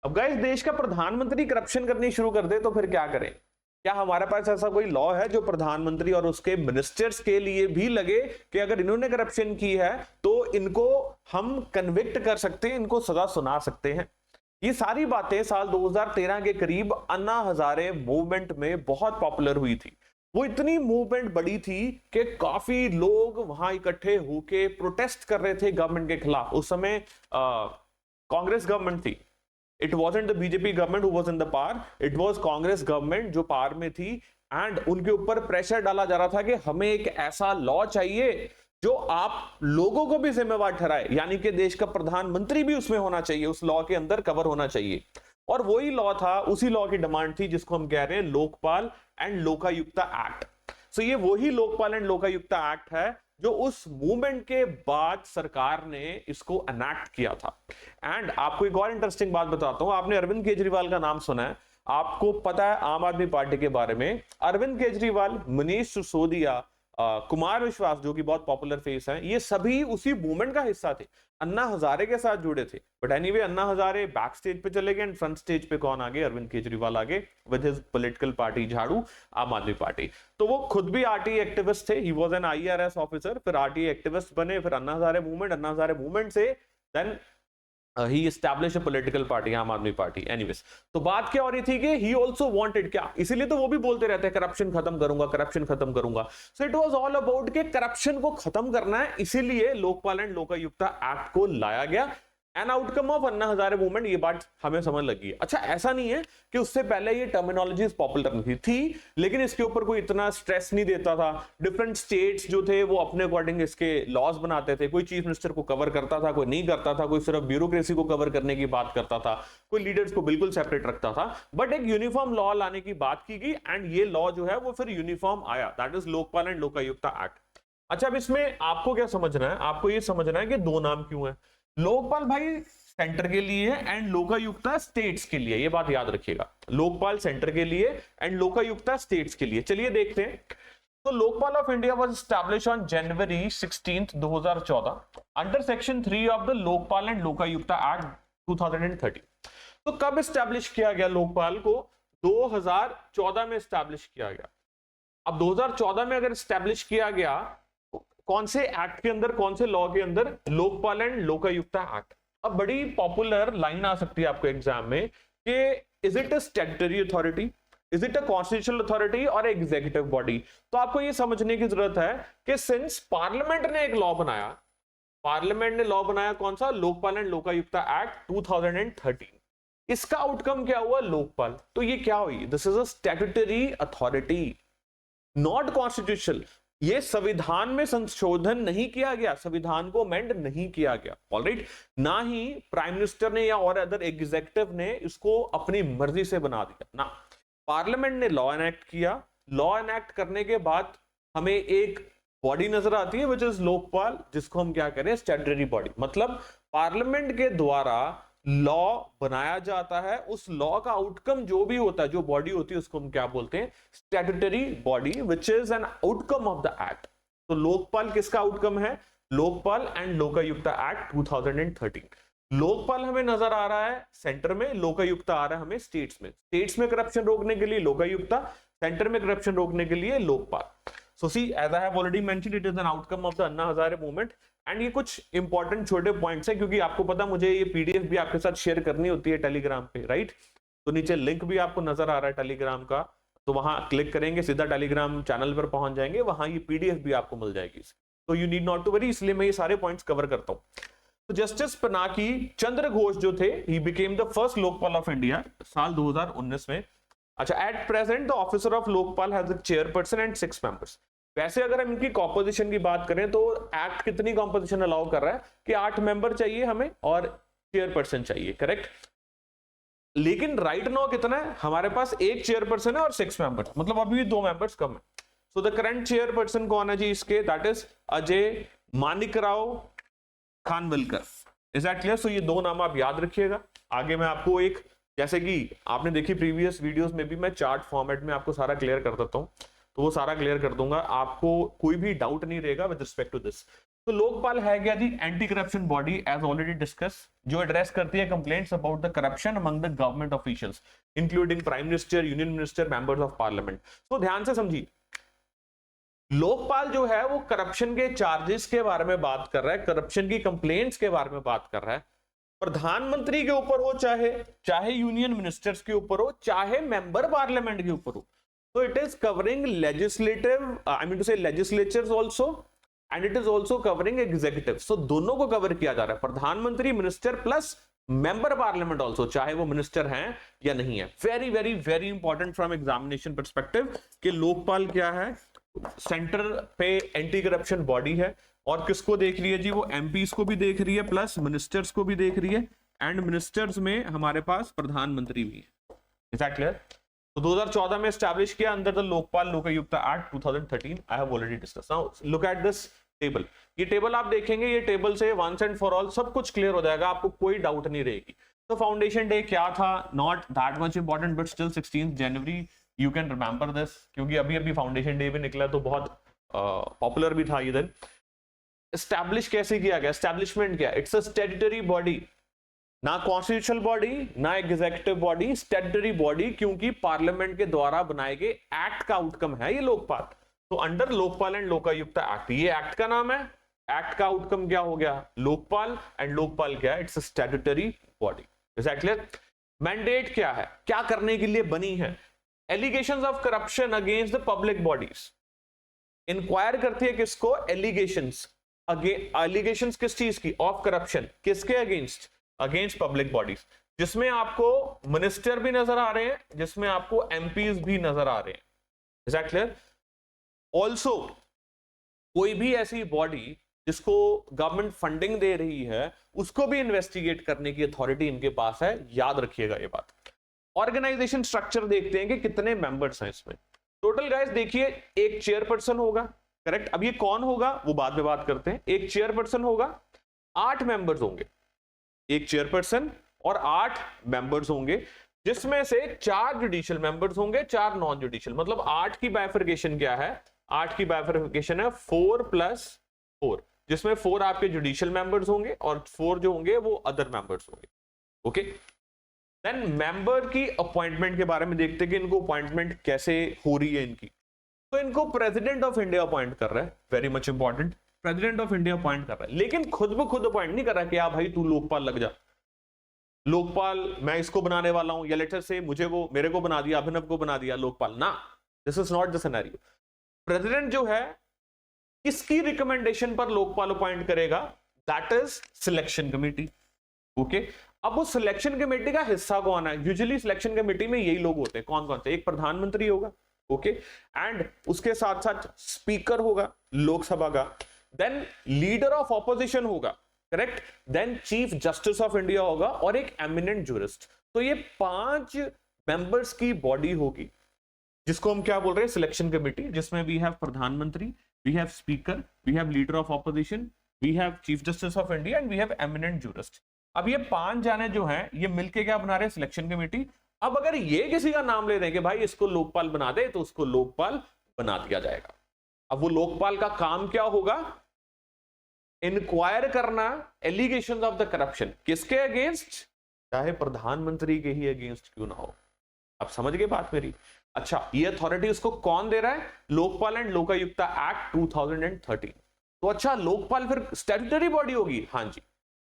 अब गाइस देश का प्रधानमंत्री करप्शन करनी शुरू कर दे तो फिर क्या करें? क्या हमारे पास ऐसा कोई लॉ है जो प्रधानमंत्री और उसके मिनिस्टर्स के लिए भी लगे कि अगर इन्होंने करप्शन की है तो इनको हम कन्विक्ट कर सकते हैं, इनको सजा सुना सकते हैं? ये सारी बातें साल 2013 के करीब अन्ना हजारे मूवमेंट में बहुत पॉपुलर हुई थी। वो इतनी मूवमेंट बड़ी थी कि काफी लोग वहां इकट्ठे होके प्रोटेस्ट कर रहे थे गवर्नमेंट के खिलाफ। उस समय कांग्रेस गवर्नमेंट थी। It wasn't the BJP government who was in the power, it was Congress government जो पावर में थी। एंड उनके ऊपर प्रेशर डाला जा रहा था कि हमें एक ऐसा लॉ चाहिए जो आप लोगों को भी जिम्मेवार ठहराए, यानी कि देश का प्रधानमंत्री भी उसमें होना चाहिए, उस लॉ के अंदर कवर होना चाहिए। और वही लॉ था, उसी लॉ की डिमांड थी जिसको हम कह रहे हैं लोकपाल एंड लोकायुक्ता एक्ट। सो ये वही लोकपाल एंड लोकायुक्ता एक्ट है जो उस मूवमेंट के बाद सरकार ने इसको एनैक्ट किया था। एंड आपको एक और इंटरेस्टिंग बात बताता हूं, आपने अरविंद केजरीवाल का नाम सुना है, आपको पता है आम आदमी पार्टी के बारे में, अरविंद केजरीवाल, मनीष सिसोदिया, कुमार विश्वास जो कि बहुत पॉपुलर फेस हैं, ये सभी उसी मूवमेंट का हिस्सा थे, अन्ना हजारे के साथ जुड़े थे। But anyway Anna Hazare back stage पे चले गए एंड फ्रंट स्टेज पे कौन आ गए? अरविंद केजरीवाल आगे विद हिज पॉलिटिकल पार्टी झाड़ू, आम आदमी पार्टी। तो वो खुद भी आरटीआई एक्टिविस्ट थे, he was an IRS officer, फिर आरटीआई एक्टिविस्ट बने, फिर अन्ना हजारे मूवमेंट से then he established a political party, आम आदमी पार्टी। एनीवेज, तो बात क्या हो रही थी कि he also wanted, क्या इसीलिए तो वो भी बोलते रहते हैं करप्शन खत्म करूंगा, करप्शन खत्म करूंगा। So it was all about कि करप्शन को खत्म करना है, इसीलिए लोकपाल एंड लोकायुक्ता एक्ट को लाया गया। N outcome of Anna Hazare movement, ये बात हमें समझ लगी। अच्छा, ऐसा नहीं है कि उससे पहले ये टर्मिनोलॉजीज पॉपुलर नहीं थी, लेकिन इसके ऊपर कोई इतना स्ट्रेस नहीं देता था। डिफरेंट स्टेट्स जो थे वो अपने अकॉर्डिंग इसके लॉज बनाते थे, कोई चीफ मिनिस्टर को कवर करता था, कोई नहीं करता था, कोई सिर्फ ब्यूरोक्रेसी को कवर करने की बात करता था, कोई लीडर्स को बिल्कुल सेपरेट रखता था। बट एक यूनिफॉर्म लॉ लाने की बात की गई एंड ये लॉ जो है वो फिर यूनिफॉर्म आया, that is Lokpal and Lokayukta act. अच्छा, अब इसमें आपको क्या समझना है? आपको ये समझना है कि दो नाम क्यों है। लोकपाल भाई सेंटर के लिए है एंड लोकायुक्ता स्टेट्स के लिए, ये बात याद रखिएगा। लोकपाल सेंटर के लिए एंड लोकायुक्ता स्टेट्स के लिए। चलिए देखते हैं। तो Lokpal of India was established on January 16, 2014 under section 3 of the Lokpal and Lokayukta act 2013। तो कब एस्टैब्लिश किया गया लोकपाल को? 2014 में एस्टैब्लिश किया गया। अब 2014 में अगर एस्टैब्लिश किया गया, कौन से एक्ट के अंदर, कौन से लॉ के अंदर? Lokpal and Lokayukta act. अब बड़ी पॉपुलर लाइन आ सकती है आपको एग्जाम में कि is it a statutory authority, is it a constitutional authority और एग्जीक्यूटिव बॉडी? तो आपको ये समझने की जरूरत है कि सिंस पार्लियामेंट ने एक लॉ बनाया, पार्लियामेंट ने लॉ बनाया कौन सा? Lokpal and Lokayukta act 2013। इसका आउटकम क्या हुआ? लोकपाल। तो ये क्या हुई? This is a statutory authority, not constitutional. ये संविधान में संशोधन नहीं किया गया, संविधान को अमेंड नहीं किया गया, ऑलराइट। ना ही प्राइम मिनिस्टर ने या और अदर एग्जीक्यूटिव ने इसको अपनी मर्जी से बना दिया, ना। पार्लियामेंट ने लॉ एनैक्ट किया, लॉ एनैक्ट करने के बाद हमें एक बॉडी नजर आती है विच इज लोकपाल, जिसको हम क्या करें? Statutory body. मतलब पार्लियामेंट के द्वारा लॉ बनाया जाता है, उस लॉ का आउटकम जो भी होता है, जो बॉडी होती है, उसको हम क्या बोलते हैं? Statutory body which is an outcome of the act. तो लोकपाल किसका आउटकम है? Lokpal and Lokayukta act 2013। लोकपाल हमें नजर आ रहा है सेंटर में, लोकायुक्ता आ रहा है हमें स्टेट्स में। स्टेट्स में करप्शन रोकने के लिए लोकायुक्ता, सेंटर में करप्शन रोकने के लिए Lokpal. So see, as I have already mentioned, it is an outcome of the Anna Hazare movement. And ये कुछ इंपॉर्टेंट छोटे पॉइंट्स हैं, क्योंकि आपको पता मुझे ये पीडीएफ भी आपके साथ शेयर करनी होती है टेलीग्राम पे, राइट? तो नीचे लिंक भी आपको नजर आ रहा है टेलीग्राम का, तो वहां क्लिक करेंगे सीधा टेलीग्राम चैनल पर पहुंच जाएंगे, वहां ये पीडीएफ भी आपको मिल जाएगी। तो you need not to worry, इसलिए मैं ये सारे पॉइंट्स कवर करता हूं। तो जस्टिस पिनाकी चंद्र घोष जो थे, he became the first Lokpal of India साल 2019 में। अच्छा, at present the officer of Lokpal has a chairperson and 6 members. वैसे अगर हम इनकी कॉम्पोजिशन की बात करें तो एक्ट कितनी कॉम्पोजिशन अलाउ कर रहा है कि 8 मेंबर चाहिए हमें और चेयरपर्सन चाहिए, करेक्ट? लेकिन राइट नाउ कितना है हमारे पास? एक चेयरपर्सन है और 6 मेंबर, मतलब अभी भी 2 मेंबर्स कम है। सो द करंट चेयरपर्सन कौन है जी इसके? That is Ajay Manikrao Khanwilkar. Is that clear? So ये 2 नाम आप याद रखिएगा। आगे मैं आपको एक, जैसे कि आपने देखी प्रीवियस वीडियोस में भी, मैं चार्ट फॉर्मेट में आपको सारा क्लियर कर देता हूं, तो वो सारा क्लियर कर दूंगा, आपको कोई भी डाउट नहीं रहेगा विद रिस्पेक्ट टू दिस। तो लोकपाल है क्या जी? Anti corruption body, as already discuss. जो एड्रेस करती है complaints about the corruption among the government officials including prime minister, union minister, members of parliament. तो ध्यान से समझिए, लोकपाल जो है वो करप्शन के चार्जेस के बारे में बात कर रहा है, करप्शन की कंप्लेंट्स के बारे में बात कर रहा है। प्रधानमंत्री के ऊपर हो, चाहे यूनियन मिनिस्टर्स के ऊपर हो, चाहे मेंबर पार्लियामेंट के ऊपर हो, तो it is covering legislative, I mean to say legislatures also, and it is also covering executive. So दोनों को कवर किया जा रहा है, प्रधानमंत्री, minister plus member parliament also, चाहे वो मिनिस्टर हैं या नहीं है। Very very very important from examination perspective कि लोकपाल क्या है, सेंटर पे एंटी करप्शन बॉडी है, और किसको देख रही है जी, वो एमपीज को भी देख रही है प्लस मिनिस्टर्स को भी देख रही है, एंड मिनिस्टर्स में हमारे पास प्रधानमंत्री भी है। Is that clear? तो 2014 में एस्टैब्लिश किया under the Lokpal Lokayukta act 2013। I have already discuss. Now look at this table. ये टेबल आप देखेंगे, ये टेबल से वंस एंड फॉर ऑल सब कुछ क्लियर हो जाएगा, आपको कोई डाउट नहीं रहेगी। तो फाउंडेशन डे क्या था, not that much important, but still 16 January you can remember this, क्योंकि अभी अभी फाउंडेशन डे भी निकला तो बहुत पॉपुलर भी था ये दिन। एस्टैब्लिश कैसे किया गया, एस्टैब्लिशमेंट क्या, इट्स अ स्टैट्यूटरी बॉडी, ना कॉन्स्टिट्यूशनल बॉडी ना एग्जीक्यूटिव बॉडी, स्टैट्यूटरी बॉडी, क्योंकि पार्लियामेंट के द्वारा बनाए गए एक्ट का आउटकम है ये लोकपाल। तो under Lokpal and Lokayukta act, ये एक्ट का नाम है, एक्ट का आउटकम क्या हो गया, लोकपाल, एंड लोकपाल क्या है, it's a statutory body. Is that clear? Mandate क्या है, क्या करने के लिए बनी है, allegations of corruption against the public bodies, inquire करती है किसको, एलिगेशंस, एलिगेशंस किस चीज की, ऑफ करप्शन, किसके अगेंस्ट, अगेंस्ट पब्लिक बॉडीज, जिसमें आपको मिनिस्टर भी नजर आ रहे हैं, जिसमें आपको एमपीज भी नजर आ रहे हैं। Is that clear? ऑल्सो कोई भी ऐसी बॉडी जिसको गवर्नमेंट फंडिंग दे रही है, उसको भी इन्वेस्टिगेट करने की अथॉरिटी इनके पास है, याद रखिएगा ये बात। ऑर्गेनाइजेशन स्ट्रक्चर देखते हैं कि कितने मेंबर्स हैं इसमें। टोटल गाइस देखिए, एक चेयरपर्सन होगा, करेक्ट। अब ये कौन होगा वो बाद में बात करते हैं। एक चेयरपर्सन होगा, 8 मेंबर्स होंगे, एक चेयरपर्सन और 8 मेंबर्स होंगे, जिसमें से 4 जुडिशियल मेंबर्स होंगे, 4 नॉन जुडिशियल। मतलब 8 की बाइफर्केशन क्या है, 8 की बाइफर्केशन है 4+4, जिसमें 4 आपके जुडिशियल मेंबर्स होंगे और 4 जो होंगे वो अदर मेंबर्स होंगे। ओके, देन मेंबर की अपॉइंटमेंट के बारे में देखते हैं कि इनको अपॉइंटमेंट कैसे हो रही है इनकी। तो इनको प्रेसिडेंट ऑफ इंडिया अपॉइंट कर रहा है, very much important, president of India appoint कर रहा है, लेकिन खुद ब खुद अपॉइंट नहीं कर रहा कि भाई तू लोकपाल लग जा, लोकपाल मैं इसको बनाने वाला हूं, या लेटर से मुझे वो मेरे को बना दिया, अभिनव को बना दिया लोकपाल ना, this is not the scenario. President जो है किसकी रिकमेंडेशन पर लोकपाल अपॉइंट करेगा, that is selection committee. Okay, अब वो सिलेक्शन कमेटी का हिस्सा कौन है, यूजुअली सिलेक्शन कमेटी में यही लोग होते हैं, कौन कौन से, एक प्रधानमंत्री होगा, ओके, एंड उसके साथ साथ स्पीकर होगा लोकसभा का, देन लीडर ऑफ ऑपोजिशन होगा, correct, then chief justice of India होगा, और एक एमिनेंट जूरिस्ट। तो ये 5 मेंबर्स की बॉडी होगी, जिसको हम क्या बोल रहे हैं, सिलेक्शन कमेटी, जिसमें वी हैव प्रधानमंत्री, we have speaker, we have leader of opposition, we have chief justice of India, and we have eminent jurist. अब ये 5 जाने जो हैं ये मिलके क्या बना रहे हैं, सिलेक्शन कमेटी। अब अगर ये किसी का नाम ले देंगे भाई इसको लोकपाल बना दे, तो उसको लोकपाल बना दिया जाएगा। अब वो लोकपाल का काम क्या होगा, इंक्वायर करना एलिगेशंस ऑफ द करप्शन, किसके अगेंस्ट, चाहे प्रधानमंत्री के ही अगेंस्ट क्यों ना हो। अब समझ गए बात मेरी? अच्छा, ये अथॉरिटी उसको कौन दे रहा है, लोकपाल एंड लोकायुक्त एक्ट 2013। तो अच्छा, लोकपाल फिर स्टैट्यूटरी बॉडी होगी, हाँ जी,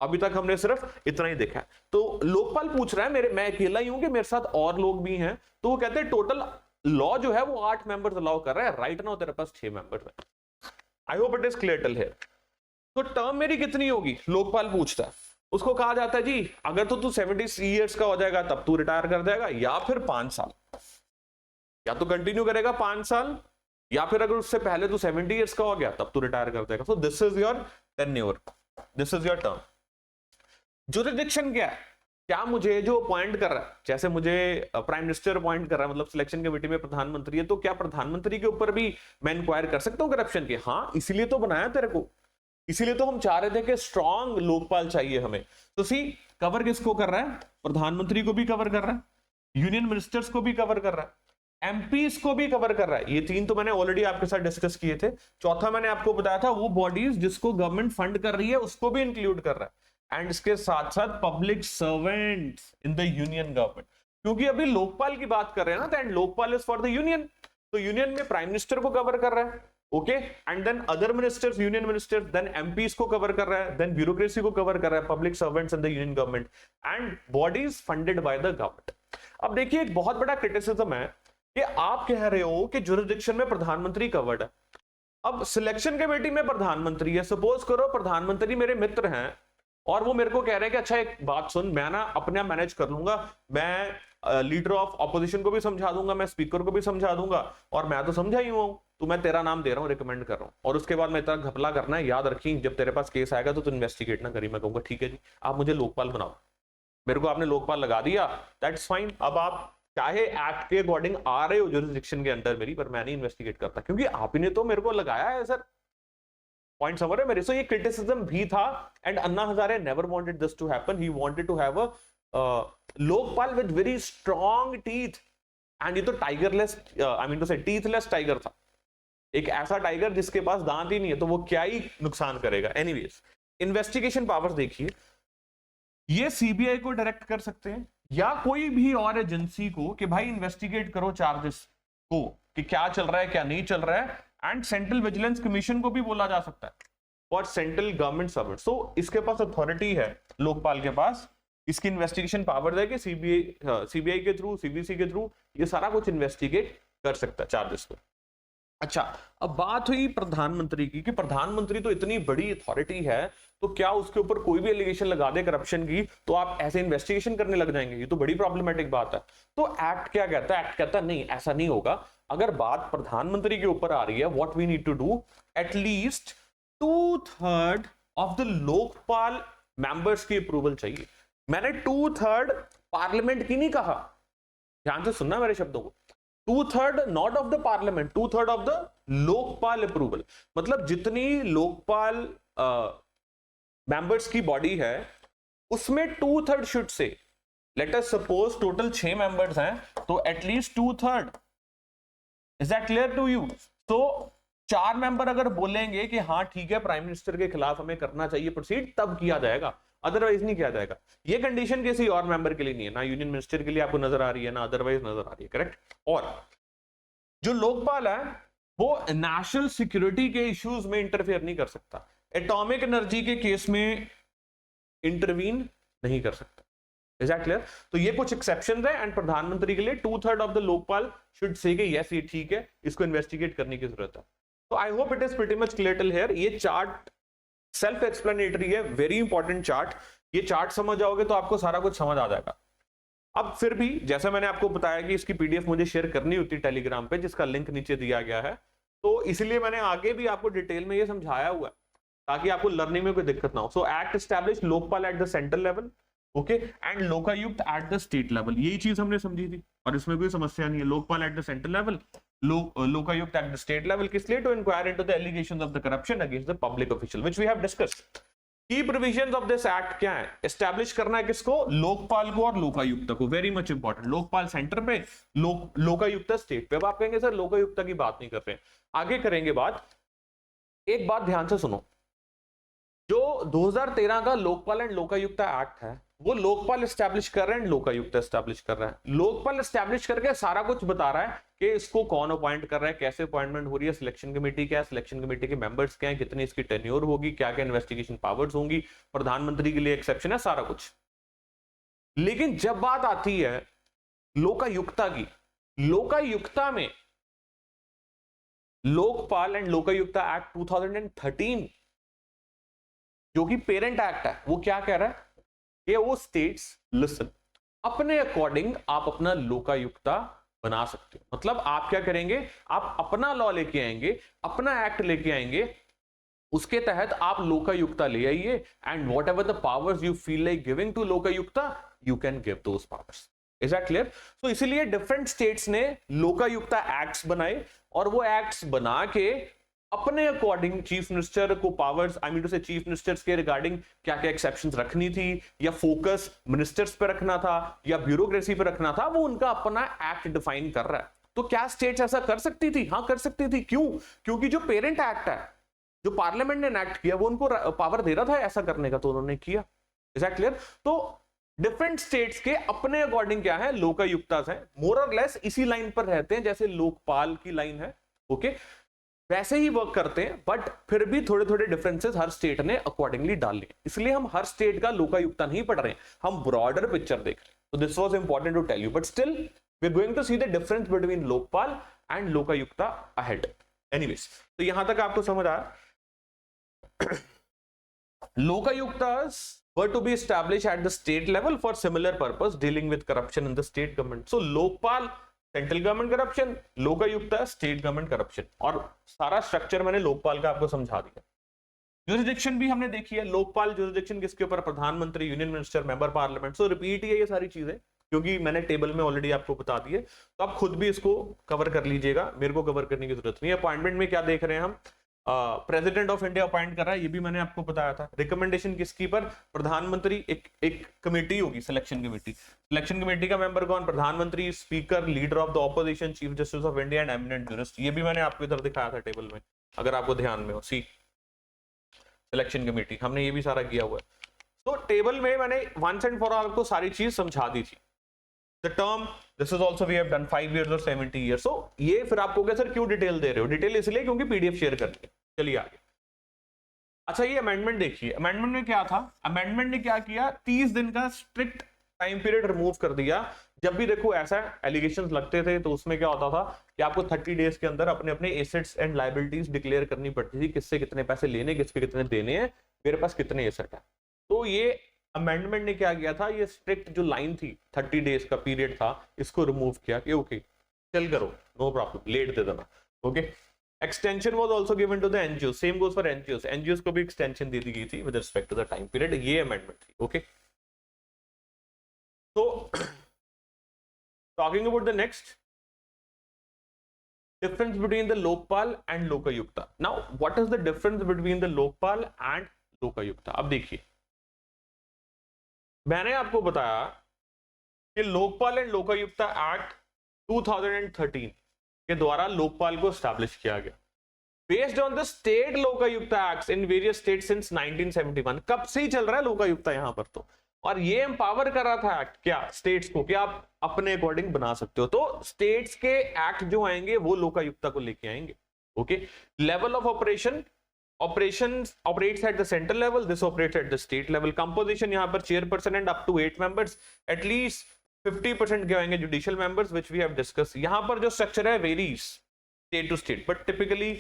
अभी तक हमने सिर्फ इतना ही देखा है। तो लोकपाल पूछ रहा है मैं अकेला ही हूं कि मेरे साथ और लोग भी हैं, तो वो कहते हैं टोटल लॉ जो है वो 8 मेंबर्स अलाउ कर रहा है, राइट नाउ तेरे पास 6 मेंबर्स है। I hope it is clear till here. तो टर्म मेरी कितनी होगी, लोकपाल पूछता है, उसको कहा जाता है जी अगर तो तू 70 ईयर्स का हो जाएगा तब तू रिटायर कर जाएगा, या फिर 5 साल, या तो कंटिन्यू करेगा 5 साल, या फिर अगर उससे पहले तू 70 ईयर्स का हो गया तब तू रिटायर कर देगा। So this is your tenure, this is your term. Jurisdiction क्या है, क्या मुझे जो अपॉइंट कर रहा है, जैसे मुझे प्राइम मिनिस्टर अपॉइंट कर रहा है, मतलब सिलेक्शन कमेटी में प्रधानमंत्री है, तो क्या प्रधानमंत्री के ऊपर भी मैं इंक्वायर कर सकता हूं करप्शन के? हाँ, इसीलिए तो बनाया तेरे को, इसीलिए तो हम चाह रहे थे कि स्ट्रॉन्ग लोकपाल चाहिए हमें। तो सी कवर किसको कर रहा है, प्रधानमंत्री को भी कवर कर रहा है, यूनियन मिनिस्टर्स को भी कवर कर रहा है, एमपीज को भी कवर कर रहा है। ये 3 तो मैंने ऑलरेडी आपके साथ डिस्कस किए थे। चौथा मैंने आपको बताया था वो बॉडीज जिसको गवर्नमेंट फंड कर रही है उसको भी इंक्लूड कर रहा है। एंड इसके साथ साथ public servants in the union government, क्योंकि अभी लोकपाल की बात कर रहे हैं ना, तो and Lokpal is for the union, तो यूनियन में प्राइम मिनिस्टर को कवर कर रहा है, okay, and then other ministers, union ministers, then MPs को कवर कर रहा है, देन ब्यूरोक्रेसी को कवर कर रहा है, public servants in the union government and bodies funded by the government. अब देखिए एक बहुत बड़ा क्रिटिसिज्म है कि आप कह रहे हो कि जुरिसडिक्शन में प्रधानमंत्री कवर्ड है। अब सिलेक्शन कमेटी में प्रधानमंत्री है, सपोज करो प्रधानमंत्री मेरे मित्र हैं और वो मेरे को कह रहे हैं कि अच्छा एक बात सुन, मैं ना अपने आप मैनेज कर लूंगा, मैं लीडर ऑफ ऑपोजिशन को भी समझा दूंगा, मैं स्पीकर को भी समझा दूंगा, और मैं तो समझा ही हूं, तो मैं तेरा नाम दे रहा हूं, रिकमेंड कर रहा हूं, और उसके बाद मैं इतना घपला करना है, याद रखी जब तेरे पास केस आएगा तो इन्वेस्टिगेट ना करी। मैं कहूंगा ठीक है जी, आप मुझे लोकपाल बनाओ, मेरे को आपने लोकपाल लगा दिया, दैट्स फाइन। अब आप चाहे एक्ट के अकॉर्डिंग आ रहे हो जुरिसडिक्शन के अंदर मेरी, पर मैं नहीं इन्वेस्टिगेट करता, क्योंकि आप ही ने तो मेरे को लगाया है सर। पॉइंट समझ रहे मेरे? सो ये क्रिटिसिज्म भी था, and Anna Hazare never wanted this to happen, he wanted to have a Lokpal with very strong teeth, and ये तो टाइगरलेस, आई मीन टू से टीथलेस टाइगर था, एक ऐसा टाइगर जिसके पास दांत ही नहीं है, तो वो क्या ही नुकसान करेगा। एनीवेज, इन्वेस्टिगेशन पावर्स देखिए, ये सीबीआई को डायरेक्ट कर सकते हैं या कोई भी और एजेंसी को कि भाई इन्वेस्टिगेट करो चार्जेस को कि क्या चल रहा है क्या नहीं चल रहा है, एंड सेंट्रल विजिलेंस कमीशन को भी बोला जा सकता है फॉर सेंट्रल गवर्नमेंट सर्वेंट। सो इसके पास अथॉरिटी है लोकपाल के पास, इसकी इन्वेस्टिगेशन पावर है कि सीबीआई के थ्रू, सीबीसी के थ्रू ये सारा कुछ इन्वेस्टिगेट कर सकता है चार्जेस को। अच्छा, अब बात हुई प्रधानमंत्री की कि प्रधानमंत्री तो इतनी बड़ी अथॉरिटी है, तो क्या उसके ऊपर कोई भी एलिगेशन लगा दे करप्शन की तो आप ऐसे इन्वेस्टिगेशन करने लग जाएंगे? ये तो बड़ी प्रॉब्लमेटिक बात है। तो एक्ट क्या कहता है? एक्ट कहता है नहीं, ऐसा नहीं होगा। अगर बात प्रधानमंत्री के ऊपर आ रही है, what we need to do, at least 2/3 of the Lokpal members की अप्रूवल चाहिए। मैंने 2/3 पार्लियामेंट की नहीं कहा, ध्यान से सुनना मेरे शब्दों को। 2/3 not of the parliament, 2/3 of the Lokpal approval, मतलब जितनी लोकपाल मेंबर्स की बॉडी है उसमें 2/3 should say, let us suppose total 6 members हैं, तो at least 2/3। Is that clear to you? तो 4 मेंबर अगर बोलेंगे कि हाँ ठीक है प्राइम मिनिस्टर के खिलाफ हमें करना चाहिए प्रोसीड, तब किया जाएगा, अदरवाइज नहीं किया जाएगा। ये कंडीशन किसी और मेंबर के लिए नहीं है, ना यूनियन मिनिस्टर के लिए आपको नजर आ रही है, ना अदरवाइज नजर आ रही है, करेक्ट। और जो लोकपाल है वो नेशनल सिक्योरिटी के इश्यूज में इंटरफेयर नहीं कर सकता, एटॉमिक एनर्जी के केस में इंटरवीन नहीं कर सकता। Is that clear? तो ये कुछ एक्सेप्शंस है, एंड प्रधानमंत्री के लिए 2/3 of the Lokpal should say yes ये ठीक है, इसको इन्वेस्टिगेट करने की जरूरत है। तो आई hope it is pretty much clear till here. ये चार्ट सेल्फ एक्सप्लेनेटरी है, वेरी इंपॉर्टेंट चार्ट। ये चार्ट समझ जाओगे तो आपको सारा कुछ समझ आ जाएगा। अब फिर भी जैसा मैंने आपको बताया कि इसकी पीडीएफ मुझे शेयर करनी होती है टेलीग्राम पे, जिसका लिंक नीचे दिया गया है, तो इसलिए मैंने आगे भी आपको डिटेल में ये समझाया हुआ है ताकि आपको लर्निंग में कोई दिक्कत ना हो। So act establish Lokpal at the central level, okay, and Lokayukta at the state level. यही चीज हमने समझी थी और इसमें कोई समस्या नहीं है। Lokpal at the central level, Lokayukta at the state level, किस लिए? To inquire into the allegations of the corruption against the public official, which we have discussed. की प्रोविजंस ऑफ दिस एक्ट क्या है? एस्टैब्लिश करना है किसको? लोकपाल को और लोकायुक्त को। Very much important. Lokpal centre पे, लोकायुक्त स्टेट पे। अब आप कहेंगे सर लोकायुक्त की बात नहीं कर रहे हैं, आगे करेंगे बात। एक बात ध्यान से सुनो, जो 2013 का लोकपाल एंड लोकायुक्त एक्ट है वो लोकपाल एस्टैब्लिश कर रहे हैं, लोकायुक्त एस्टैब्लिश कर रहा है। लोकपाल एस्टैब्लिश करके सारा कुछ बता रहा है कि इसको कौन अपॉइंट कर रहा है, कैसे अपॉइंटमेंट हो रही है, सिलेक्शन कमेटी क्या है, सिलेक्शन कमेटी के मेंबर्स क्या है, कितनी इसकी टेन्योर होगी, क्या क्या इन्वेस्टिगेशन पावर्स होंगी, प्रधानमंत्री के लिए एक्सेप्शन है, सारा कुछ। लेकिन जब बात आती है लोकायुक्ता की, लोकायुक्ता में लोकपाल एंड लोकायुक्ता एक्ट 2013 जो कि पेरेंट एक्ट है, वो क्या कह रहा है कि वो स्टेट्स लिसन, अपने अकॉर्डिंग आप अपना लोकायुक्ता बना सकते हो। मतलब आप क्या करेंगे, आप अपना लॉ लेके आएंगे, अपना एक्ट लेके आएंगे, उसके तहत आप लोकायुक्ता ले आइए, and whatever the powers you feel like giving to Lokayukta you can give those powers. Is that clear? So इसीलिए डिफरेंट स्टेट्स ने लोकायुक्ता एक्ट्स बनाए, और वो एक्ट्स बना के अपने अकॉर्डिंग चीफ मिनिस्टर को पावर्स, आई मीन टू से चीफ मिनिस्टर्स के रिगार्डिंग क्या क्या एक्सेप्शंस रखनी थी, या फोकस मिनिस्टर्स पे रखना था, या ब्यूरोक्रेसी पे रखना था, वो उनका अपना एक्ट डिफाइन कर रहा है। तो क्या स्टेट्स ऐसा कर सकती थी? हाँ कर सकती थी। क्यों? क्योंकि जो पेरेंट एक्ट है, जो पार्लियामेंट ने एनैक्ट किया, वो उनको पावर दे रहा था ऐसा करने का, तो उन्होंने किया। Is that clear? तो डिफरेंट स्टेट्स के अपने अकॉर्डिंग क्या है, लोकायुक्तास है, मोर और लेस इसी लाइन पर रहते हैं जैसे लोकपाल की लाइन है, ओके, वैसे ही वर्क करते हैं, बट फिर भी थोड़े थोड़े डिफरेंसेस हर स्टेट ने अकॉर्डिंगली डाल लिए। इसलिए हम हर स्टेट का लोकायुक्ता नहीं पढ़ रहे हैं, हम ब्रॉडर पिक्चर देख रहे हैं। तो this was important to tell you, but still we are going to see the difference between Lokpal and Lokayukta ahead. Anyways, तो यहां तक आपको समझ आया। Lokayuktas were to be established at the state level for similar purpose, dealing with corruption in the state government. So Lokpal central government corruption, Lokayukta state government corruption, और सारा structure मैंने लोकपाल का आपको समझा दिया। ज्यूरिसडिक्शन भी हमने देखी है। लोकपाल ज्यूरिसडिक्शन किसके ऊपर? प्रधानमंत्री, union minister, member parliament. So repeat ही है ये सारी चीजें, क्योंकि मैंने टेबल में ऑलरेडी आपको बता दी है, तो आप खुद भी इसको कवर कर लीजिएगा, मेरे को कवर करने की जरूरत नहीं है। अपॉइंटमेंट में क्या देख रहे हैं हम? प्रेसिडेंट ऑफ इंडिया अपॉइंट कर रहा है, ये भी मैंने आपको बताया था। रिकमेंडेशन किसकी पर? प्रधानमंत्री, एक कमेटी होगी, सिलेक्शन कमेटी। सिलेक्शन कमेटी का मेंबर कौन? प्रधानमंत्री, speaker, leader of the opposition, chief justice of India and eminent jurist. ये भी मैंने आपको इधर दिखाया था टेबल में, अगर आपको ध्यान में हो। सी सिलेक्शन कमेटी, हमने ये भी सारा किया हुआ है। तो टेबल में मैंने वंस एंड फॉर ऑल को सारी चीज समझा दी थी। The term, this is also we have done 5 years or 70 years. So ये फिर आपको क्या सर क्यों डिटेल दे रहे हो? डिटेल इसलिए क्योंकि पीडीएफ शेयर करनी है। चलिए आगे। अच्छा, ये अमेंडमेंट देखिए, अमेंडमेंट में क्या था? अमेंडमेंट ने क्या किया? 30 दिन का स्ट्रिक्ट टाइम पीरियड रिमूव कर दिया। जब भी देखो ऐसा एलिगेशंस लगते थे तो उसमें क्या होता था कि आपको 30 डेज के अंदर अपने अपने एसेट्स एंड लायबिलिटीज डिक्लेयर करनी पड़ती थी, किससे कितने पैसे लेने, किसके कितने देने हैं, मेरे पास कितने एसेट है। तो ये अमेंडमेंट ने क्या किया था? ये स्ट्रिक्ट जो लाइन थी, 30 डेज का पीरियड था, इसको रिमूव किया कि ओके चल करो, नो प्रॉब्लम, लेट दे देना, okay. Extension was also given to the NGO, same goes for NGO, NGO को भी एक्सटेंशन दे दी गई थी with respect to the time period. ये अमेंडमेंट थी, ओके। तो talking about the next difference between the Lokpal and Lokayukta. Now, what is the difference between the Lokpal and Lokayukta? अब देखिए, मैंने आपको बताया कि लोकपाल एंड लोकायुक्ता एक्ट 2013 के द्वारा लोकपाल को एस्टैब्लिश किया गया based on the state Lokayukta acts in various state since 1971। कब से ही चल रहा है लोकायुक्ता यहां पर, तो और ये एम्पावर कर रहा था एक्ट क्या? स्टेट्स को, कि आप अपने अकॉर्डिंग बना सकते हो। तो स्टेट्स के एक्ट जो आएंगे वो लोकायुक्ता को लेके आएंगे, okay. Level of operation, operations operates at the central level, this operates at the state level. Composition यहाँ पर chairperson and up to 8 members, at least 50% क्या होंगे judicial members, which we have discussed. यहाँ पर जो structure है varies state to state, but typically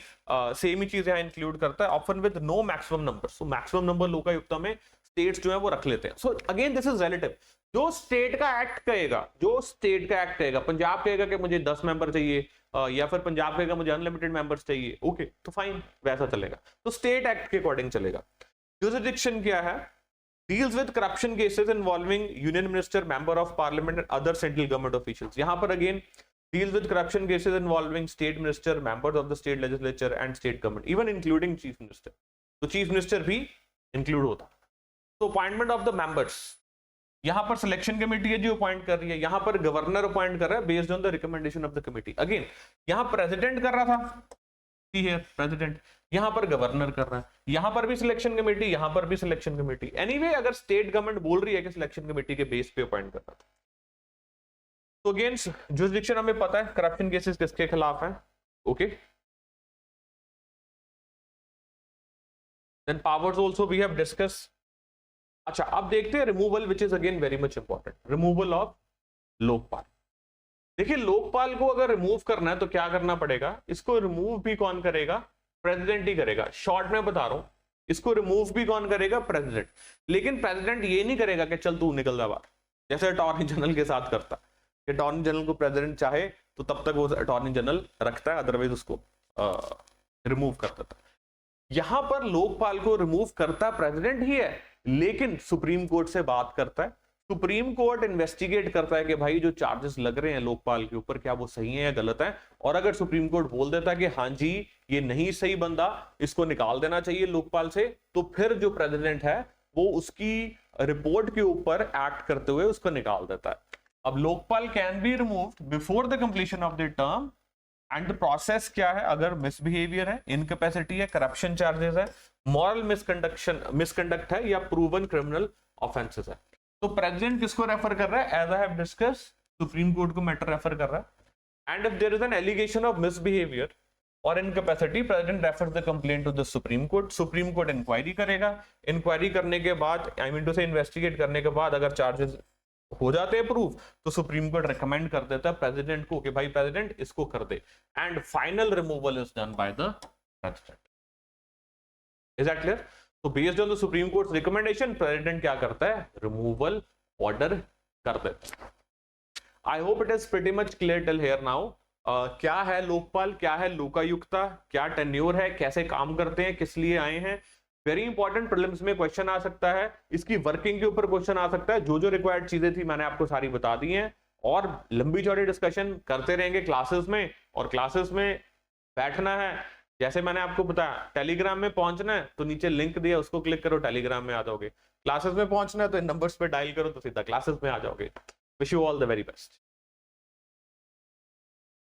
same ही चीज यहाँ include करता है, often with no maximum number. So maximum number Lokayukta में states जो है वो रख लेते हैं। So again this is relative. जो स्टेट का एक्ट कहेगा, जो स्टेट का एक्ट कहेगा, पंजाब कहेगा कि मुझे 10 मेंबर चाहिए, या फिर पंजाब कहेगा मुझे अनलिमिटेड मेंबर्स चाहिए, ओके, तो फाइन, वैसा चलेगा। तो स्टेट एक्ट के अकॉर्डिंग चलेगा। जुरिसडिक्शन क्या है? Deals with corruption cases involving union minister, member of parliament and other central government officials. यहां पर again deals with corruption cases involving state minister, members of the state legislature and state government, even including chief minister. तो chief minister भी include होता। तो appointment of the members, यहां पर selection committee है जो अपॉइंट कर रही है, यहां पर गवर्नर अपॉइंट कर रहा है based on the recommendation of the committee. Again यहां प्रेसिडेंट कर रहा था, प्रेसिडेंट, यहां पर गवर्नर कर रहा है, यहां पर भी सिलेक्शन कमेटी, यहां पर भी सिलेक्शन कमेटी। एनीवे अगर स्टेट गवर्नमेंट बोल रही है कि सिलेक्शन कमेटी के बेस पे अपॉइंट कर रहा था, तो अगेन जुरिसडिक्शन हमें पता है करप्शन केसेस किसके खिलाफ है, okay. Then powers also we have discuss. अच्छा, अब देखते हैं removal, which is again very much important, removal of Lokpal. देखिए लोकपाल को अगर रिमूव करना है तो क्या करना पड़ेगा? इसको रिमूव भी कौन करेगा? प्रेसिडेंट ही करेगा। शॉर्ट में बता रहा हूं, इसको रिमूव भी कौन करेगा? प्रेसिडेंट। लेकिन प्रेसिडेंट ये नहीं करेगा कि चल तू निकल जा बाहर, जैसे अटॉर्नी जनरल के साथ करता कि अटॉर्नी जनरल को प्रेसिडेंट चाहे तो तब तक वो अटॉर्नी जनरल रखता है, अदरवाइज उसको रिमूव कर देता है। यहां पर लोकपाल को रिमूव करता प्रेसिडेंट ही है, लेकिन सुप्रीम कोर्ट से बात करता है। सुप्रीम कोर्ट इन्वेस्टिगेट करता है कि भाई जो चार्जेस लग रहे हैं लोकपाल के ऊपर क्या वो सही है या गलत है, और अगर सुप्रीम कोर्ट बोल देता है कि हाँ जी ये नहीं सही बंदा, इसको निकाल देना चाहिए लोकपाल से, तो फिर जो प्रेसिडेंट है वो उसकी रिपोर्ट के ऊपर एक्ट करते हुए उसको निकाल देता है। अब Lokpal can be removed before the completion of the term, and the process क्या है? अगर मिसबिहेवियर है, इनकैपेसिटी है, करप्शन चार्जेस है, मॉरल मिसकंडक्ट है, या प्रूवन क्रिमिनल ऑफेंसेस है। तो प्रेसिडेंट किसको रेफर कर रहा है? As I have discuss, supreme court को मैटर रेफर कर रहा है। And if there is an allegation of misbehaviour or incapacity, president refers the complaint to the supreme court. Supreme court inquiry करेगा। Inquiry करने के बाद, I mean to say investigate करने के बाद, अगर चार्जेस हो जाते हैं प्रूफ, तो सुप्रीम कोर्ट रिकमेंड कर देता है प्रेसिडेंट को कि भाई प्रेसिडेंट इसको कर दे, and final removal is done by the president. Is that clear? तो based on the supreme court recommendation, president क्या करता है? रिमूवल ऑर्डर कर देता है। I hope it is pretty much clear till here now. क्या है लोकपाल, क्या है लोकायुक्ता, क्या टेन्योर है, कैसे काम करते हैं, किस लिए आए हैं, वेरी इंपॉर्टेंट। प्रीलिम्स में क्वेश्चन आ सकता है, इसकी वर्किंग के ऊपर क्वेश्चन आ सकता है। जो जो रिक्वायर्ड चीजें थी मैंने आपको सारी बता दी हैं, और लंबी चौड़ी डिस्कशन करते रहेंगे क्लासेस में। और क्लासेस में बैठना है, जैसे मैंने आपको बताया, टेलीग्राम में पहुंचना है तो नीचे लिंक दिया, उसको क्लिक करो, टेलीग्राम में आ जाओगे। क्लासेस में पहुंचना है तो इन नंबर्स पे डायल करो तो सीधा क्लासेस में आ जाओगे। Wish you all the very best.